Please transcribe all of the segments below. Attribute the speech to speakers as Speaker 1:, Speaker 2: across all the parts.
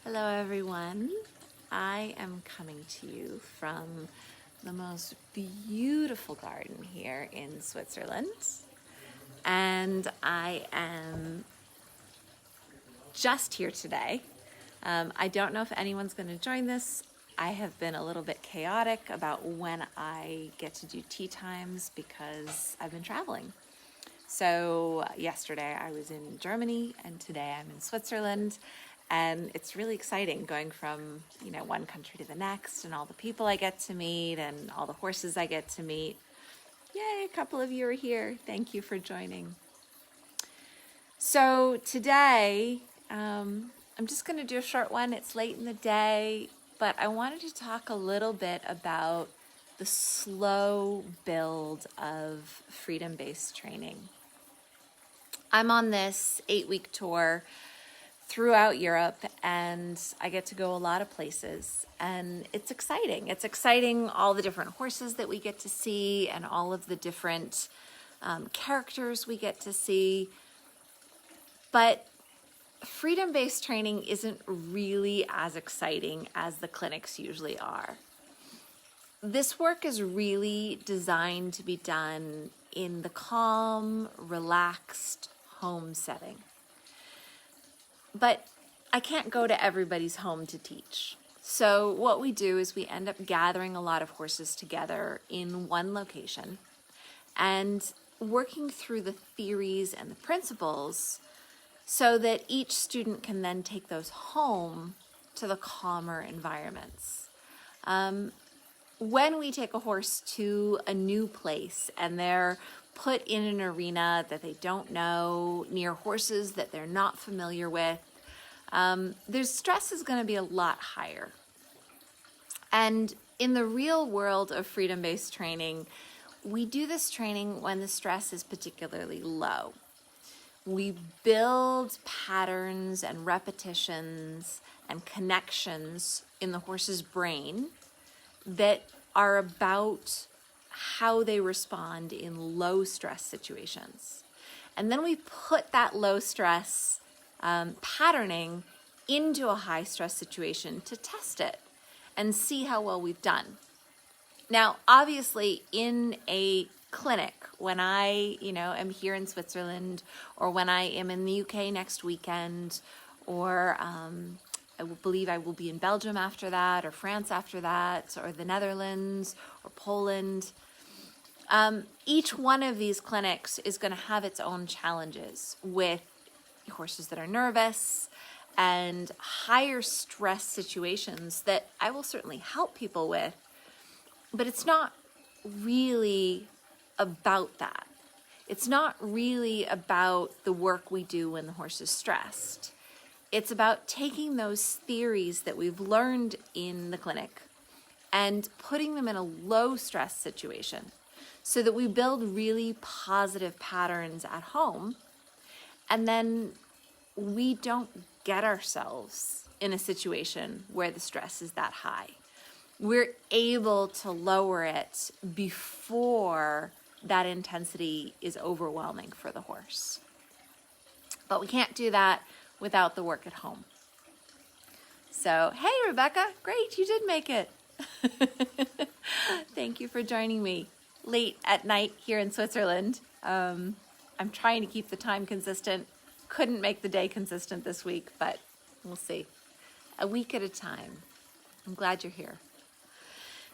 Speaker 1: Hello everyone. I am coming to you from the most beautiful garden here in Switzerland, and I am just here today. I don't know if anyone's going to join this. I have been a little bit chaotic about when I get to do tea times because I've been traveling. So yesterday I was in Germany and today I'm in Switzerland, and it's really exciting going from, one country to the next, and all the people I get to meet and all the horses I get to meet. Yay, a couple of you are here. Thank you for joining. So today, I'm just going to do a short one. It's late in the day, but I wanted to talk a little bit about the slow build of freedom-based training. I'm on this 8-week tour throughout Europe, and I get to go a lot of places, and it's exciting. It's exciting, all the different horses that we get to see and all of the different characters we get to see. But freedom-based training isn't really as exciting as the clinics usually are. This work is really designed to be done in the calm, relaxed home setting. But I can't go to everybody's home to teach. So what we do is we end up gathering a lot of horses together in one location and working through the theories and the principles so that each student can then take those home to the calmer environments. When we take a horse to a new place and they're put in an arena that they don't know, near horses that they're not familiar with, their stress is going to be a lot higher. And in the real world of freedom-based training, we do this training when the stress is particularly low. We build patterns and repetitions and connections in the horse's brain that are about how they respond in low stress situations. And then we put that low stress patterning into a high stress situation to test it and see how well we've done. Now, obviously in a clinic, when I, am here in Switzerland, or when I am in the UK next weekend, or I believe I will be in Belgium after that, or France after that, or the Netherlands, or Poland. Each one of these clinics is going to have its own challenges with horses that are nervous and higher stress situations that I will certainly help people with, but it's not really about that. It's not really about the work we do when the horse is stressed. It's about taking those theories that we've learned in the clinic and putting them in a low stress situation so that we build really positive patterns at home, and then we don't get ourselves in a situation where the stress is that high. We're able to lower it before that intensity is overwhelming for the horse. But we can't do that without the work at home. So, hey Rebecca, great, you did make it. Thank you for joining me late at night here in Switzerland. I'm trying to keep the time consistent. Couldn't make the day consistent this week, but we'll see. A week at a time. I'm glad you're here.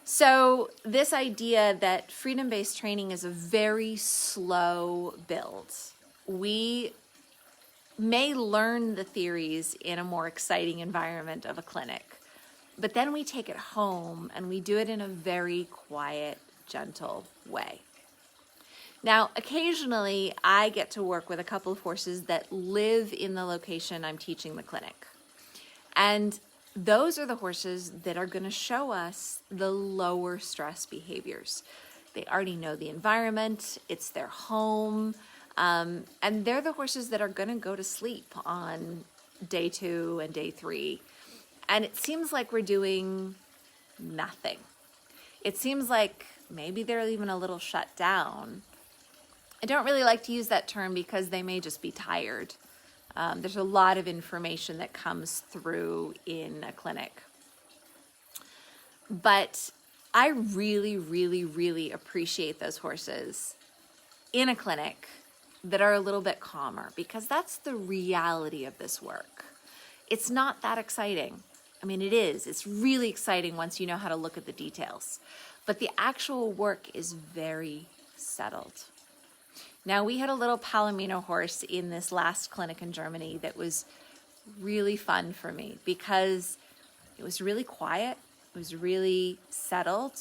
Speaker 1: So this idea that freedom-based training is a very slow build. We may learn the theories in a more exciting environment of a clinic, but then we take it home and we do it in a very quiet, gentle way. Now, occasionally I get to work with a couple of horses that live in the location I'm teaching the clinic. And those are the horses that are going to show us the lower stress behaviors. They already know the environment, it's their home, and they're the horses that are going to go to sleep on day 2 and day 3. And it seems like we're doing nothing. It seems like maybe they're even a little shut down. I don't really like to use that term because they may just be tired. There's a lot of information that comes through in a clinic. But I really, really, really appreciate those horses in a clinic that are a little bit calmer, because that's the reality of this work. It's not that exciting. I mean, it is. It's really exciting once you know how to look at the details. But the actual work is very settled. Now, we had a little Palomino horse in this last clinic in Germany that was really fun for me because it was really quiet. It was really settled,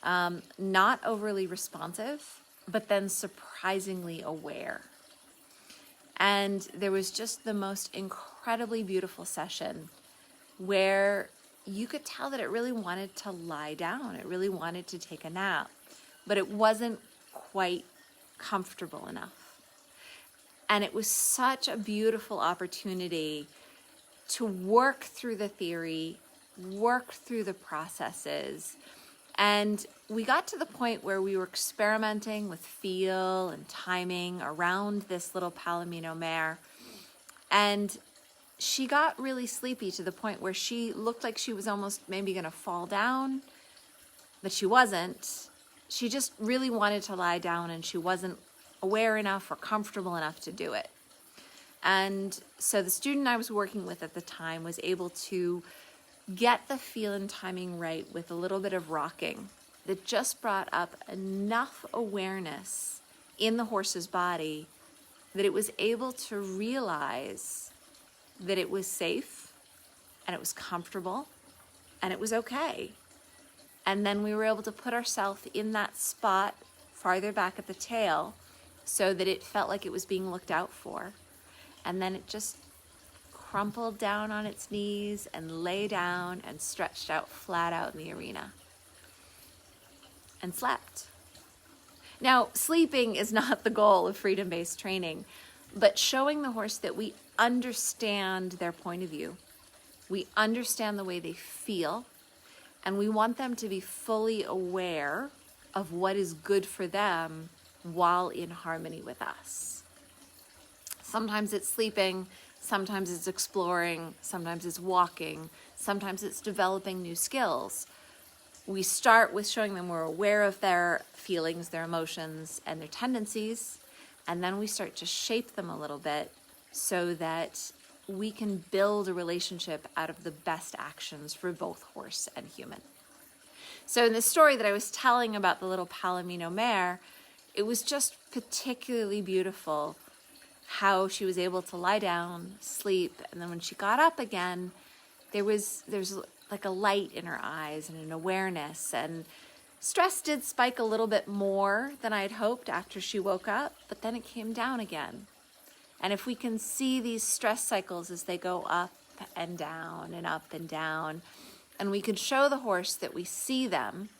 Speaker 1: not overly responsive, but then surprisingly aware. And there was just the most incredibly beautiful session where you could tell that it really wanted to lie down. It really wanted to take a nap, but it wasn't quite comfortable enough. And it was such a beautiful opportunity to work through the theory, work through the processes. And we got to the point where we were experimenting with feel and timing around this little Palomino mare. And she got really sleepy to the point where she looked like she was almost maybe going to fall down, but she wasn't. She just really wanted to lie down, and she wasn't aware enough or comfortable enough to do it. And so the student I was working with at the time was able to get the feel and timing right with a little bit of rocking that just brought up enough awareness in the horse's body that it was able to realize that it was safe and it was comfortable and it was okay. And then we were able to put ourselves in that spot farther back at the tail so that it felt like it was being looked out for. And then it just crumpled down on its knees and lay down and stretched out flat out in the arena and slept. Now, sleeping is not the goal of freedom-based training, but showing the horse that we understand their point of view. We understand the way they feel, and we want them to be fully aware of what is good for them while in harmony with us. Sometimes it's sleeping, sometimes it's exploring, sometimes it's walking, sometimes it's developing new skills. We start with showing them we're aware of their feelings, their emotions, and their tendencies, and then we start to shape them a little bit so that we can build a relationship out of the best actions for both horse and human. So in the story that I was telling about the little Palomino mare, it was just particularly beautiful how she was able to lie down, sleep, and then when she got up again, there's like a light in her eyes and an awareness, and stress did spike a little bit more than I had hoped after she woke up, but then it came down again. And if we can see these stress cycles as they go up and down and up and down, and we can show the horse that we see them,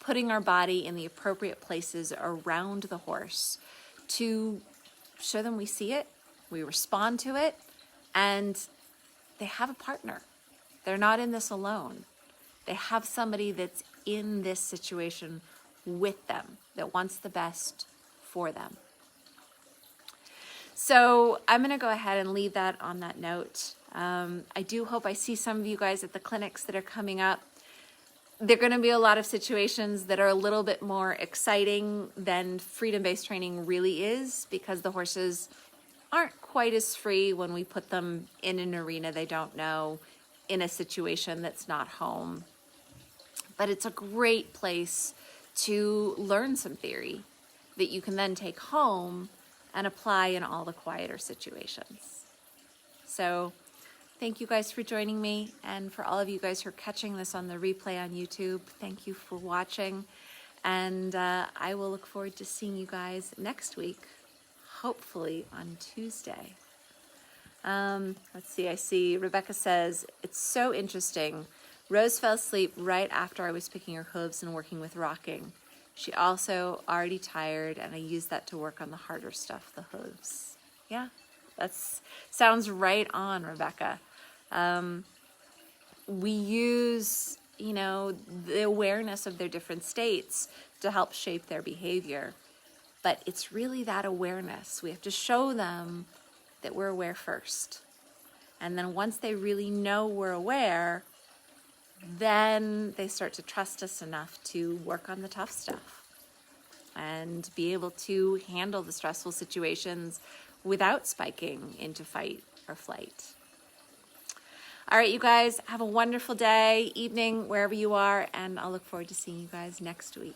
Speaker 1: putting our body in the appropriate places around the horse to show them we see it, we respond to it, and they have a partner. They're not in this alone. They have somebody that's in this situation with them, that wants the best for them. So I'm going to go ahead and leave that on that note. I do hope I see some of you guys at the clinics that are coming up. There are going to be a lot of situations that are a little bit more exciting than freedom-based training really is, because the horses aren't quite as free when we put them in an arena they don't know, in a situation that's not home. But it's a great place to learn some theory that you can then take home and apply in all the quieter situations. So thank you guys for joining me, and for all of you guys who are catching this on the replay on YouTube, thank you for watching, and I will look forward to seeing you guys next week, hopefully on Tuesday. Let's see, I see Rebecca says, it's so interesting. Rose fell asleep right after I was picking her hooves and working with rocking. She also already tired, and I used that to work on the harder stuff, the hooves. Yeah, that's sounds right on, Rebecca. We use, the awareness of their different states to help shape their behavior. But it's really that awareness. We have to show them that we're aware first. And then once they really know we're aware, then they start to trust us enough to work on the tough stuff and be able to handle the stressful situations without spiking into fight or flight. All right, you guys, have a wonderful day, evening, wherever you are, and I'll look forward to seeing you guys next week.